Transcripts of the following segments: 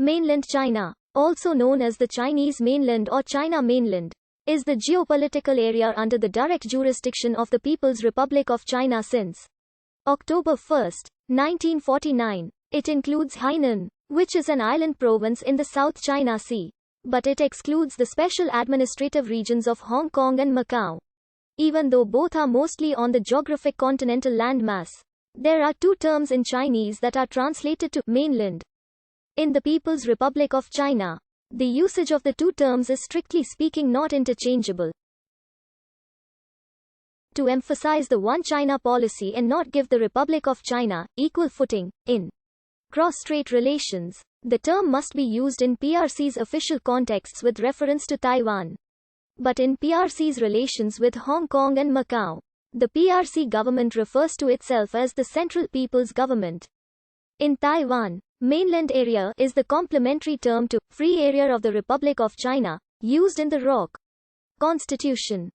Mainland China, also known as the Chinese mainland or China mainland, is the geopolitical area under the direct jurisdiction of the People's Republic of China since October 1, 1949. It includes Hainan, which is an island province in the South China Sea, but it excludes the special administrative regions of Hong Kong and Macau. Even though both are mostly on the geographic continental landmass, there are two terms in Chinese that are translated to mainland. In the People's Republic of China, the usage of the two terms is strictly speaking not interchangeable. To emphasize the One China policy and not give the Republic of China equal footing in cross-strait relations, the term must be used in PRC's official contexts with reference to Taiwan. But in PRC's relations with Hong Kong and Macau, the PRC government refers to itself as the Central People's Government. In Taiwan, mainland area is the complementary term to Free Area of the Republic of China, used in the ROC Constitution.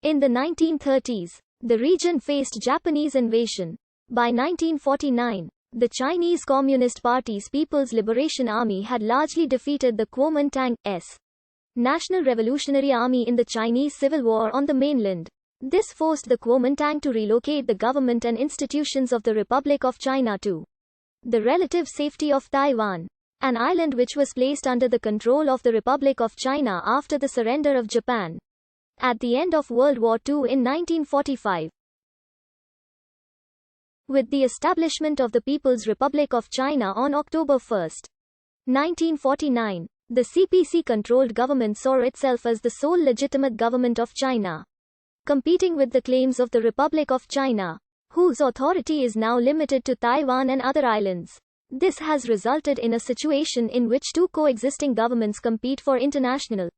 In the 1930s, the region faced Japanese invasion. By 1949, the Chinese Communist Party's People's Liberation Army had largely defeated the Kuomintang's National Revolutionary Army in the Chinese Civil War on the mainland. This forced the Kuomintang to relocate the government and institutions of the Republic of China to the relative safety of Taiwan, an island which was placed under the control of the Republic of China after the surrender of Japan at the end of World War II in 1945. With the establishment of the People's Republic of China on October 1, 1949, the CPC-controlled government saw itself as the sole legitimate government of China, competing with the claims of the Republic of China, whose authority is now limited to Taiwan and other islands. This has resulted in a situation in which two coexisting governments compete for international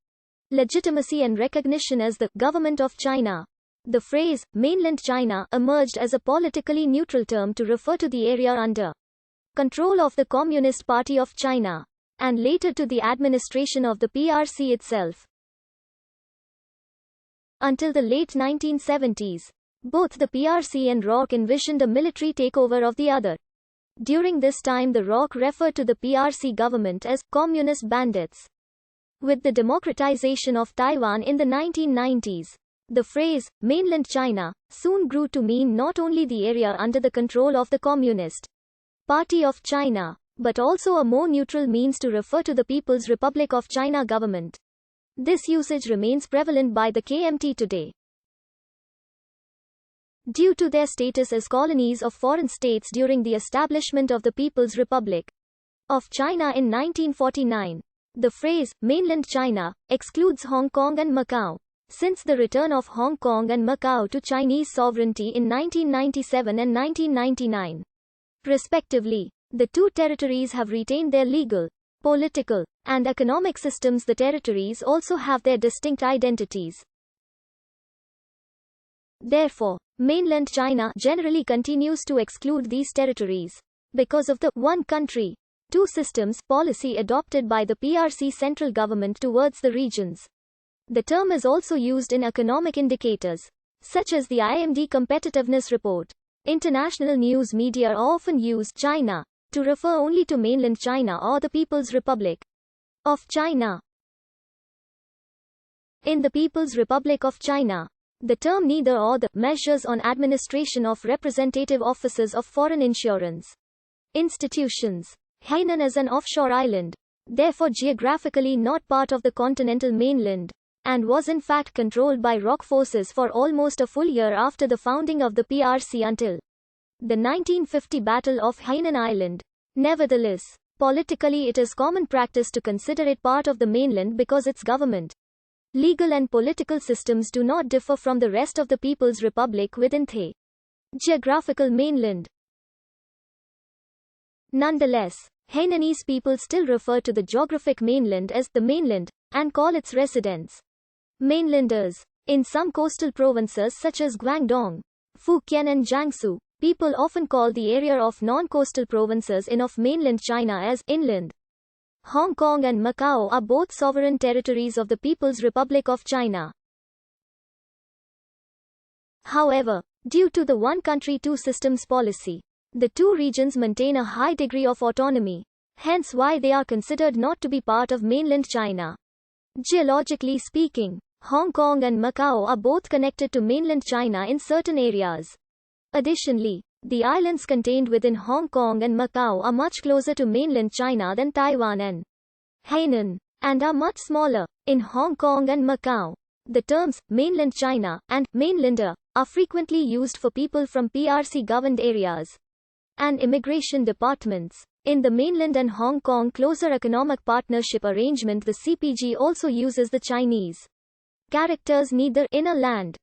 legitimacy and recognition as the government of China. The phrase, Mainland China, emerged as a politically neutral term to refer to the area under control of the Communist Party of China, and later to the administration of the PRC itself. Until the late 1970s, both the PRC and ROC envisioned a military takeover of the other. During this time the ROC referred to the PRC government as communist bandits. With the democratization of Taiwan in the 1990s, the phrase, Mainland China, soon grew to mean not only the area under the control of the Communist Party of China, but also a more neutral means to refer to the People's Republic of China government. This usage remains prevalent by the KMT today. Due to their status as colonies of foreign states during the establishment of the People's Republic of China in 1949, the phrase, Mainland China, excludes Hong Kong and Macau. Since the return of Hong Kong and Macau to Chinese sovereignty in 1997 and 1999, respectively, the two territories have retained their legal, political, and economic systems. The territories also have their distinct identities. Therefore, Mainland China generally continues to exclude these territories because of the one country, two systems policy adopted by the PRC central government towards the regions. The term is also used in economic indicators, such as the IMD Competitiveness Report. International news media often use China to refer only to Mainland China or the People's Republic of China. In the People's Republic of China, the term neither or the measures on administration of representative offices of foreign insurance institutions. Hainan is an offshore island, therefore geographically not part of the continental mainland, and was in fact controlled by ROC forces for almost a full year after the founding of the PRC until the 1950 Battle of Hainan Island. Nevertheless, politically it is common practice to consider it part of the mainland because its government, legal and political systems do not differ from the rest of the People's Republic within the geographical mainland. Nonetheless, Hainanese people still refer to the geographic mainland as the mainland, and call its residents mainlanders. In some coastal provinces such as Guangdong, Fujian and Jiangsu, people often call the area of non-coastal provinces in of mainland China as inland. Hong Kong and Macau are both sovereign territories of the People's Republic of China. However, due to the one country two systems policy, The two regions maintain a high degree of autonomy, hence why they are considered not to be part of mainland China. Geologically speaking, Hong Kong and Macau are both connected to mainland China in certain areas. Additionally, the islands contained within Hong Kong and Macau are much closer to mainland China than Taiwan and Hainan, and are much smaller. In Hong Kong and Macau, the terms mainland China and mainlander are frequently used for people from PRC governed areas and immigration departments. In the mainland and Hong Kong Closer Economic Partnership Arrangement, the CPG also uses the Chinese characters neither inner land